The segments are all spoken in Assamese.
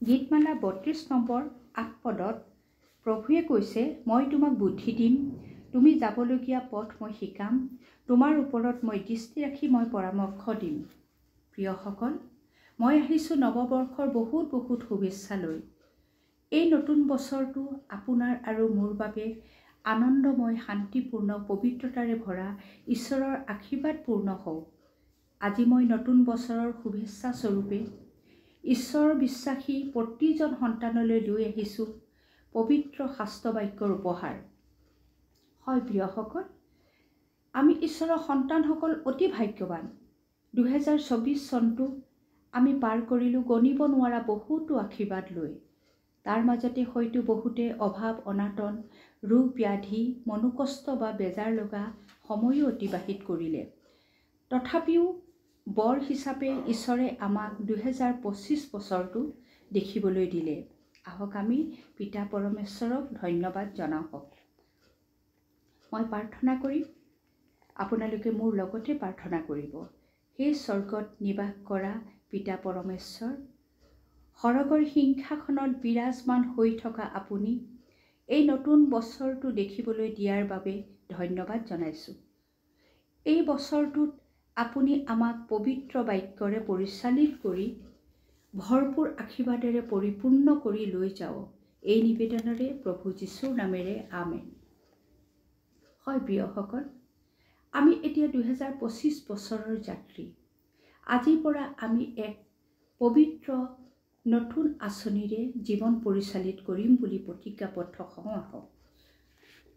গীতমালা ৩২ নম্বৰ ৮ পদত প্ৰভুৱে কৈছে, মই তোমাক বুদ্ধি দিম, তুমি যাবলগীয়া পথ মই শিকাম, তোমাৰ ওপৰত মই দৃষ্টি ৰাখি মই পৰামৰ্শ দিম। প্ৰিয়সকল, মই আহিছোঁ নৱবৰ্ষৰ বহুত শুভেচ্ছা লৈ। এই নতুন বছৰটো আপোনাৰ আৰু মোৰ বাবে আনন্দময়, শান্তিপূৰ্ণ, পবিত্ৰতাৰে ভৰা, ঈশ্বৰৰ আশীৰ্বাদপূৰ্ণ হওক। আজি মই নতুন বছৰৰ শুভেচ্ছা স্বৰূপে ঈশ্বৰ বিশ্বাসী প্ৰতিজন সন্তানলৈ লৈ আহিছোঁ পবিত্ৰ শাস্ত্ৰ বাক্যৰ উপহাৰ। হয় প্ৰিয়সকল, আমি ঈশ্বৰৰ সন্তানসকল অতি ভাগ্যৱান। 2024 চনটো আমি পাৰ কৰিলোঁ গণিব নোৱাৰা বহুতো আশীৰ্বাদ লৈ। তাৰ মাজতে হয়তো বহুতে অভাৱ, অনাটন, ৰোগ ব্যাধি, মনোকষ্ট বা বেজাৰ লগা সময়ো অতিবাহিত কৰিলে। তথাপিও বৰ হিচাপে ঈশ্বৰে আমাক 2025 বছৰটো দেখিবলৈ দিলে। আহক আমি পিতা পৰমেশ্বৰক ধন্যবাদ জনাওঁ। মই প্ৰাৰ্থনা কৰিম, আপোনালোকে মোৰ লগতে প্ৰাৰ্থনা কৰিব। সেই স্বৰ্গত নিবাস কৰা পিতা পৰমেশ্বৰ, সৰগৰ সিংহাসনত বিৰাজমান হৈ থকা আপুনি এই নতুন বছৰটো দেখিবলৈ দিয়াৰ বাবে ধন্যবাদ জনাইছোঁ। এই বছৰটোত আপুনি আমাক পবিত্ৰ বাক্যৰে পৰিচালিত কৰি ভৰপূৰ আশীৰ্বাদেৰে পৰিপূৰ্ণ কৰি লৈ যাওক। এই নিবেদনেৰে প্ৰভু যীশুৰ নামেৰে আমেন। হয় প্ৰিয়সকল, আমি এতিয়া 2025 বছৰৰ যাত্ৰী। আজিৰ পৰা আমি এক পবিত্ৰ নতুন আঁচনিৰে জীৱন পৰিচালিত কৰিম বুলি প্ৰতিজ্ঞাবদ্ধ হওঁ। আহক।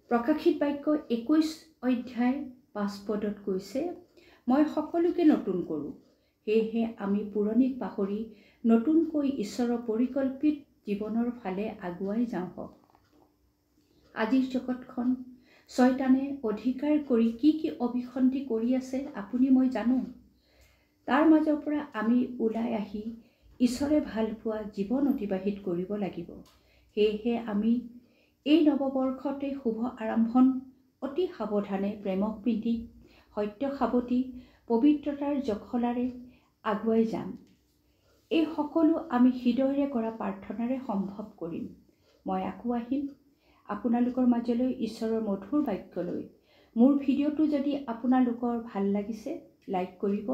প্ৰকাশিত বাক্য 21 অধ্যায় 5 পদত কৈছে, মই সকলোকে নতুন কৰোঁ। সেয়েহে আমি পুৰণিক পাহৰি নতুনকৈ ঈশ্বৰৰ পৰিকল্পিত জীৱনৰ ফালে আগুৱাই যাওঁ। আজিৰ জগতখন শয়তানে অধিকাৰ কৰি কি অভিসন্ধি কৰি আছে আপুনি মই জানো। তাৰ মাজৰ পৰা আমি ওলাই আহি ঈশ্বৰে ভাল পোৱা জীৱন অতিবাহিত কৰিব লাগিব। সেয়েহে আমি এই নৱবৰ্ষতে শুভ আৰম্ভণ অতি সাৱধানে প্ৰেমক পিন্ধি সত্য সাৱটি পবিত্ৰতাৰ জখলাৰে আগুৱাই যাম। এই সকলো আমি হৃদয়েৰে কৰা প্ৰাৰ্থনাৰে সম্ভৱ কৰিম। মই আকৌ আহিম আপোনালোকৰ মাজলৈ ঈশ্বৰৰ মধুৰ বাক্য লৈ। মোৰ ভিডিঅ'টো যদি আপোনালোকৰ ভাল লাগিছে, লাইক কৰিব,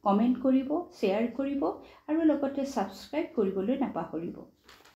কমেণ্ট কৰিব, শ্বেয়াৰ কৰিব আৰু লগতে ছাবস্ক্ৰাইব কৰিবলৈ নাপাহৰিব।